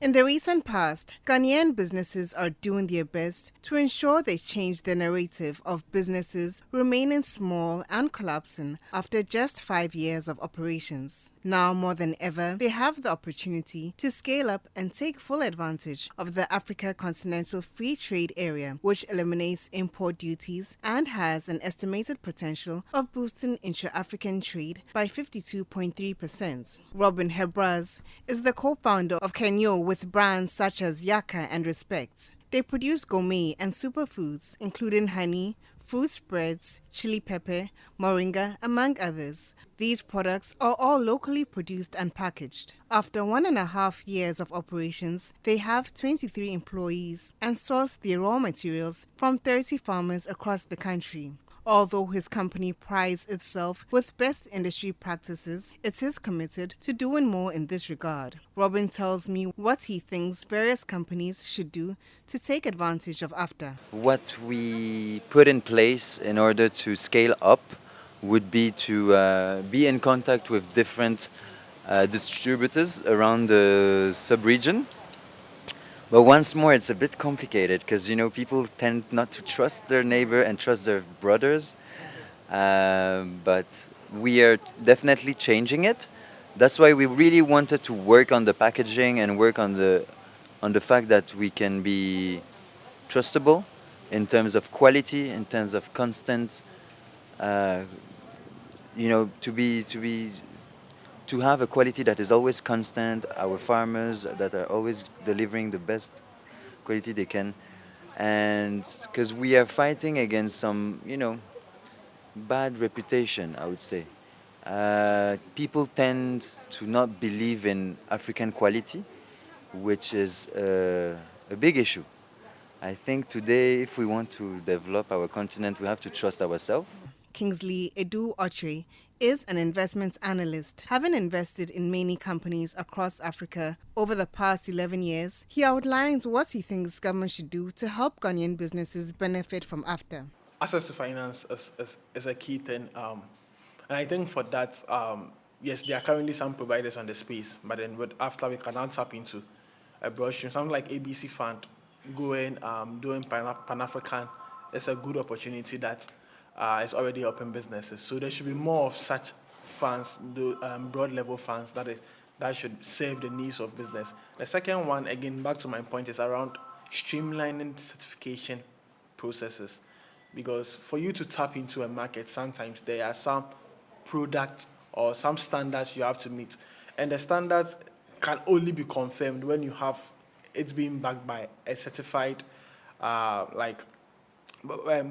In the recent past, Ghanaian businesses are doing their best to ensure they change the narrative of businesses remaining small and collapsing after just 5 years of operations. Now more than ever, they have the opportunity to scale up and take full advantage of the Africa Continental Free Trade Area, which eliminates import duties and has an estimated potential of boosting intra-African trade by 52.3%. Robin Hebraz is the co-founder of Kenyo with brands such as Yaka and Respect. They produce gourmet and superfoods, including honey, fruit spreads, chili pepper, moringa, among others. These products are all locally produced and packaged. After 1.5 years of operations, they have 23 employees and source their raw materials from 30 farmers across the country. Although his company prides itself with best industry practices, it is committed to doing more in this regard. Robin tells me what he thinks various companies should do to take advantage of AfCFTA. What we put in place in order to scale up would be to be in contact with different distributors around the sub-region. But once more, it's a bit complicated because, people tend not to trust their neighbor and trust their brothers. But we are definitely changing it. That's why we really wanted to work on the packaging and work on the fact that we can be trustable in terms of quality, in terms of constant, to have a quality that is always constant, our farmers that are always delivering the best quality they can. And because we are fighting against some, bad reputation, I would say. People tend to not believe in African quality, which is a big issue. I think today, if we want to develop our continent, we have to trust ourselves. Kingsley Edu Ochre is an investment analyst. Having invested in many companies across Africa over the past 11 years, he outlines what he thinks government should do to help Ghanaian businesses benefit from AfCFTA. Access to finance is a key thing. And I think for that, yes, there are currently some providers on the space, but then after we can now tap into a broad stream, something like ABC Fund, doing Pan-African, it's a good opportunity that is already helping businesses. So there should be more of such funds, broad level funds that should serve the needs of business. The second one, again, back to my point, is around streamlining certification processes. Because for you to tap into a market, sometimes there are some products or some standards you have to meet. And the standards can only be confirmed when you have it being backed by a certified, by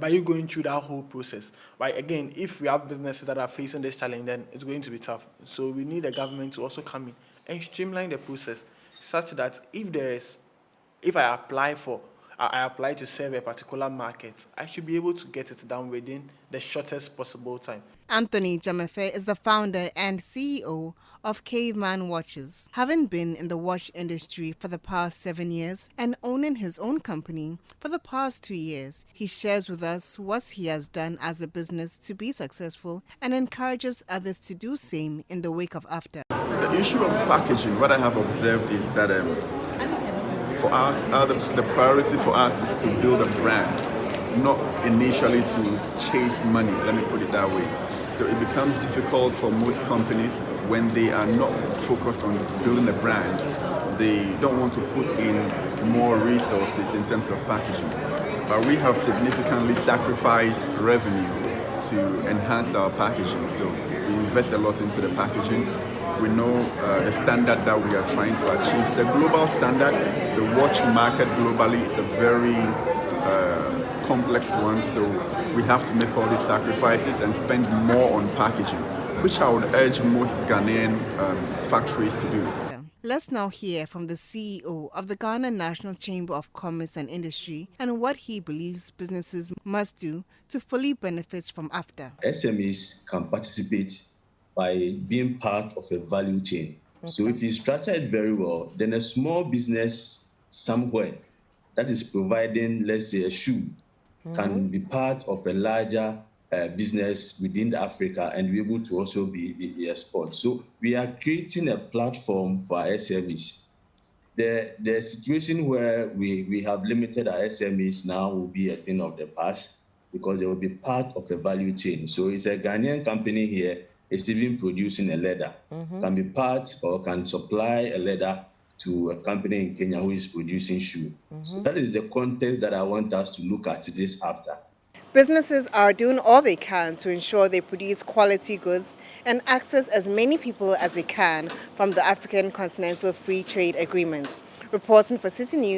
you going through that whole process. Right? Again, if we have businesses that are facing this challenge, then it's going to be tough. So we need the government to also come in and streamline the process such that if I apply to serve a particular market, I should be able to get it done within the shortest possible time. Anthony Jamefe is the founder and CEO of Caveman Watches. Having been in the watch industry for the past 7 years and owning his own company for the past 2 years, he shares with us what he has done as a business to be successful and encourages others to do same in the wake of AfCFTA. The issue of packaging, what I have observed is that for us, the priority for us is to build a brand, not initially to chase money, let me put it that way. So it becomes difficult for most companies when they are not focused on building a brand. They don't want to put in more resources in terms of packaging. But we have significantly sacrificed revenue to enhance our packaging. So we invest a lot into the packaging. We know the standard that we are trying to achieve. It's a global standard. The watch market globally is a very complex one, so we have to make all these sacrifices and spend more on packaging, which I would urge most Ghanaian factories to do. Let's now hear from the CEO of the Ghana National Chamber of Commerce and Industry and what he believes businesses must do to fully benefit from AfCFTA. SMEs can participate by being part of a value chain. Okay. So if you structure it very well, then a small business somewhere that is providing, let's say, a shoe, can be part of a larger business within Africa and be able to also be export. So we are creating a platform for our SMEs. The situation where we have limited our SMEs now will be a thing of the past because they will be part of a value chain. So it's a Ghanaian company here, it's even producing a leather, can be part or can supply a leather to a company in Kenya who is producing shoe. So that is the context that I want us to look at this after. Businesses are doing all they can to ensure they produce quality goods and access as many people as they can from the African Continental Free Trade Agreement. Reporting for City News.